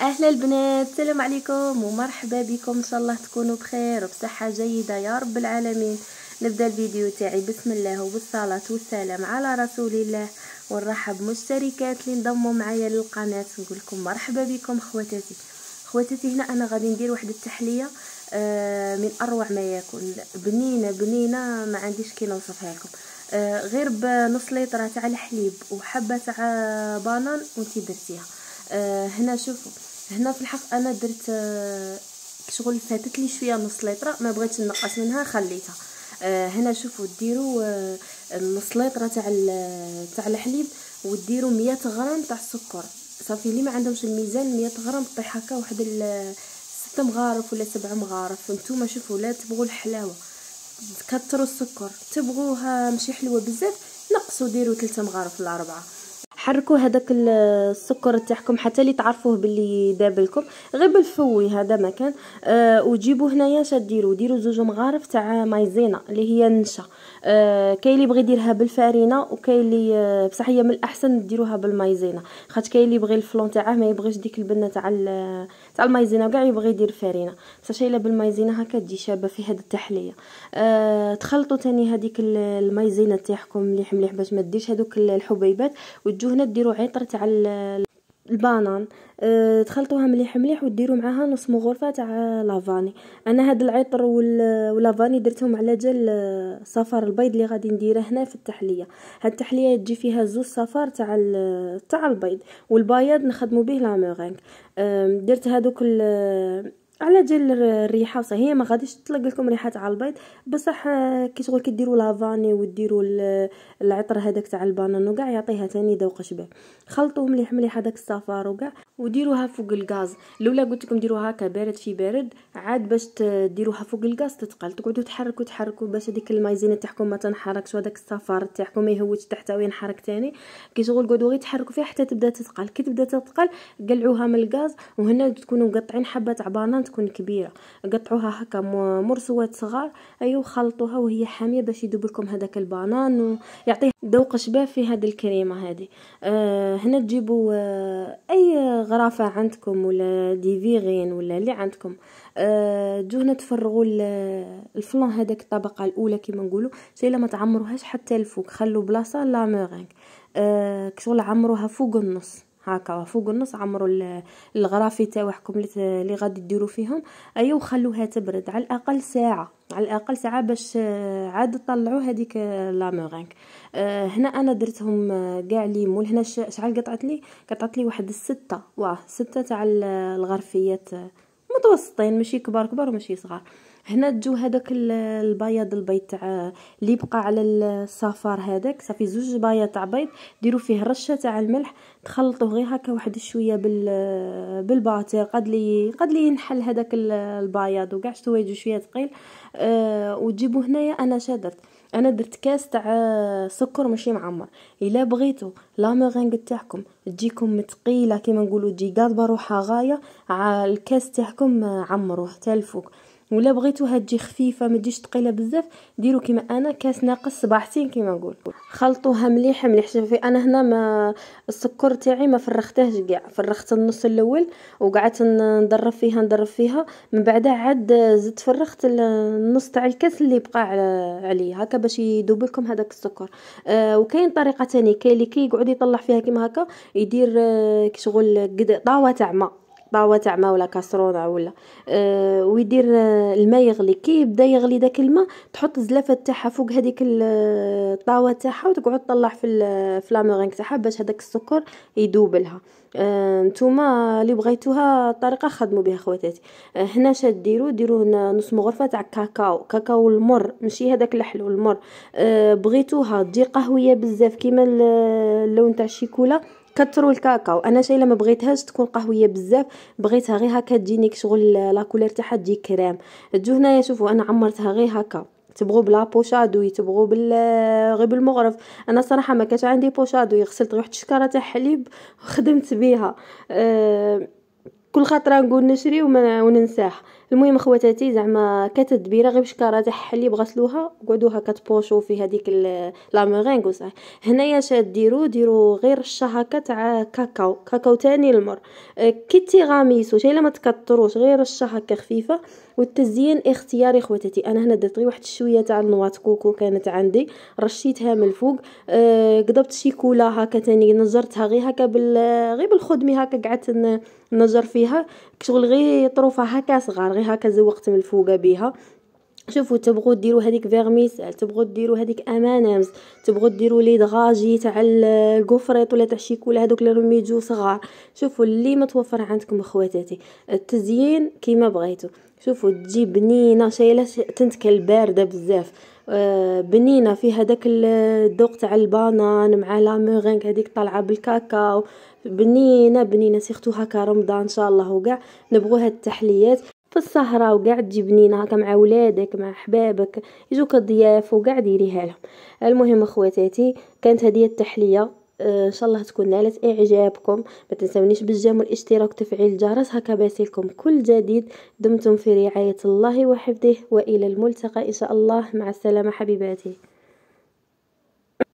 اهلا البنات، السلام عليكم ومرحبا بكم. ان شاء الله تكونوا بخير وبصحه جيده يا رب العالمين. نبدا الفيديو تاعي بسم الله وبالصلاه والسلام على رسول الله، ونرحب مشتركات اللي انضموا معايا للقناه. نقول لكم مرحبا بكم خواتاتي. هنا انا غادي ندير واحد التحليه من اروع ما يكون، بنينه ما عنديش كي نوصفها لكم. غير بنص لتر تاع الحليب وحبه تاع بانان وانتي درتيها. هنا شوفوا، هنا في الحق انا درت شغل فاتت لي شويه نص لتر، ما بغيتش نقص منها خليتها. هنا شوفوا ديروا نص لتر تاع الحليب، وديروا 100 غرام تاع السكر. صافي اللي ما عندهمش الميزان 100 غرام طيح هكا واحد 6 مغارف ولا 7 مغارف. نتوما شوفوا، لا تبغوا الحلاوه كتروا السكر، تبغوها ماشي حلوه بزاف نقصوا، ديروا 3 مغارف ولا 4. حركوا هذاك السكر تاعكم حتى اللي تعرفوه باللي داب لكم، غير بالفوي هذا ما كان. وجيبوا هنايا ديروا 2 مغارف تاع مايزينا اللي هي النشا. كاين اللي بغي يديرها بالفارينه، وكاين اللي بصح هي من الاحسن ديروها بالمايزينا، خاطر كاين اللي يبغي الفلون تاعه ما يبغيش ديك البنه تاع المايزينا، كاع يبغي يدير فارينه. بصح شايله بالمايزينا هكا تجي شابه في هذه التحليه. تخلطوا تاني هذيك المايزينا تاعكم مليح مليح باش ما ديرش هذوك الحبيبات. وتجو هنا ديروا عطر تاع البانان. تخلطوها مليح مليح وديروا معاها نص مغرفه تاع لافاني. انا هاد العطر واللافاني درتهم على جال صفار البيض اللي غادي نديره هنا في التحليه. هاد التحليه تجي فيها 2 صفار تاع البيض، والبياض نخدموا به لا مورينغ. درت هذوك على جال الريحه، صح هي ما غاديش تطلق لكم ريحه على البيض، بصح كي شغل كي ديروا لافاني وديروا العطر هذاك تاع البانان وكاع يعطيها تاني ذوق شبه. خلطوا مليح مليح هذاك الصفار وكاع وديروها فوق الغاز. الاولى قلت لكم ديروها هكا بارد في بارد، عاد باش تديروها فوق الغاز تتقل، تقعدوا تحركوا باش هذيك المايزينه تاعكم ما تنحركش، وهذاك الصفار تاعكم ما يهوتش تحت وينحرك تاني. كي شغل قعدوا غير تحركوا فيها حتى تبدا تتقل. كي تبدا تتقل قلعوها من الغاز، وهنا تكونوا مقطعين حبه تاع بانان تكون كبيره، قطعوها هكا مرسوات صغار. ايوا خلطوها وهي حاميه باش يذوب لكم هذاك البانان ويعطيه ذوق شباب في هذه الكريمه هذه. هنا تجيبوا اي غرافه عندكم ولا دي فيغين ولا اللي عندكم. جو هنا تفرغوا الفلان هذاك الطبقه الاولى كيما نقولوا، سي ما تعمروهاش حتى الفوق، خلوا بلاصه لا مورينغ. كشغل عمروها فوق النص هكا، فوق النص عمروا الغرافي تاعكم اللي غادي ديروا فيهم. ايوا وخلوها تبرد على الاقل ساعه، على الاقل ساعه باش عاد طلعوا هذيك لا مورينغ. هنا انا درتهم كاع ليمون. هنا شحال قطعت لي واحد 6 تاع الغرفيات متوسطين، ماشي كبار كبار وماشي صغار. هنا تجو هذاك البيض تاع اللي بقى على الصفار هذاك، صافي 2 بياض تاع بيض ديروا فيه رشه تاع الملح، تخلطوه غير هكا واحد شويه بالباتر. قد لي ينحل هذاك البياض وكاع شتو يجي شويه ثقيل. وتجيبوا هنايا انا درت كاس تاع سكر ماشي معمر. الا بغيتوا لا مورينغ تاعكم تجيكم ثقيله كيما نقولوا تجي قاضبه روحها غايه، الكاس تاعكم عمروه حتى الفوق. ولا بغيتوها تجي خفيفه ما تجيش ثقيله بزاف، ديروا كيما انا كاس ناقص 7 كيما نقول. خلطوها مليح مليح. شوفي انا هنا ما السكر تاعي ما فرختهش كاع، فرخت النص الاول وقعدت نضرب فيها من بعدها عاد زدت فرخت النص تاع الكاس اللي بقى عليه هكا باش يذوب لكم هذاك السكر. وكاين طريقه تانية، كاين اللي كي يقعد يطلع فيها كيما هكا يدير شغل طاوه تاع ماء ولا كاسرونه ولا ويدير الماء يغلي. كي يبدا يغلي داك الماء تحط الزلافه تاعها فوق هذيك الطاوه تاعها وتقعد تطلع في لامورينغ تاعها باش هذاك السكر يذوب لها. نتوما اللي بغيتوها الطريقه خدموا بها خواتاتي. هنا ديروا نص مغرفه تاع كاكاو المر، ماشي هذاك الحلو المر. بغيتوها تجي قهويه بزاف كيما اللون تاع الشيكولا كتروا الكاكاو. انا شايله ما بغيتهاش تكون قهويه بزاف، بغيتها غير هكا تجيني شغل لا كولير تاعها تجي كريم. تجو هنايا شوفوا انا عمرتها غير هكا، تبغوا بلا بوشادوي تبغوا غير بالمغرف. انا صراحه ما كانش عندي بوشادوي، غسلت واحد الشكاره تاع حليب وخدمت بيها. كل خطره نقول نشري وننساه. المهم خواتاتي زعما كتدبيره غير بشكاره تاع الحليب غسلوها وقعدوها كتبوشو في هذيك لا ميرينغ وصح. هنايا اش ديروا غير رشه هكا تاع كاكاو تاني المر. كي تيغاميسو شي ما تكتروش، غير رشه هكا خفيفه. والتزيين اختياري خواتاتي. انا هنا درت غير واحد شويه تاع النواة كوكو كانت عندي، رشيتها من الفوق. قضبت شيكولا هكا تاني نجرتها غير هكا غير بالخدمي هكا قعدت نجر فيها شغل غير طروفه هكا صغار، غير هكا زوقت من الفوق بها. شوفوا تبغوا ديروا هذيك فيرميسال، تبغوا ديروا هذيك امانامز، تبغوا ديروا لي دغاجي تاع الكوفريط ولا تاع الشيكولا هذوك اللي راهم يجوا صغار. شوفوا اللي متوفر عندكم اخواتاتي. التزيين كيما بغيتوا. شوفوا تجي بنينه شايله تنتكل بارده بزاف. بنينه في هذاك الذوق تاع البانان مع لا مورينغ هذيك طالعه بالكاكاو. بنينه سيرتو هكا رمضان ان شاء الله وكاع نبغوا هاد التحليات في السهره وكاع تجي بنينه هكا مع ولادك مع احبابك يجوك الضياف وكاع ديريها لهم. المهم اخواتاتي كانت هذه التحليه. ان شاء الله تكون نالت اعجابكم. ما تنسونيش بالجيم والاشتراك وتفعيل الجرس هكا بيصلكم كل جديد. دمتم في رعايه الله وحفظه والى الملتقى ان شاء الله. مع السلامه حبيباتي.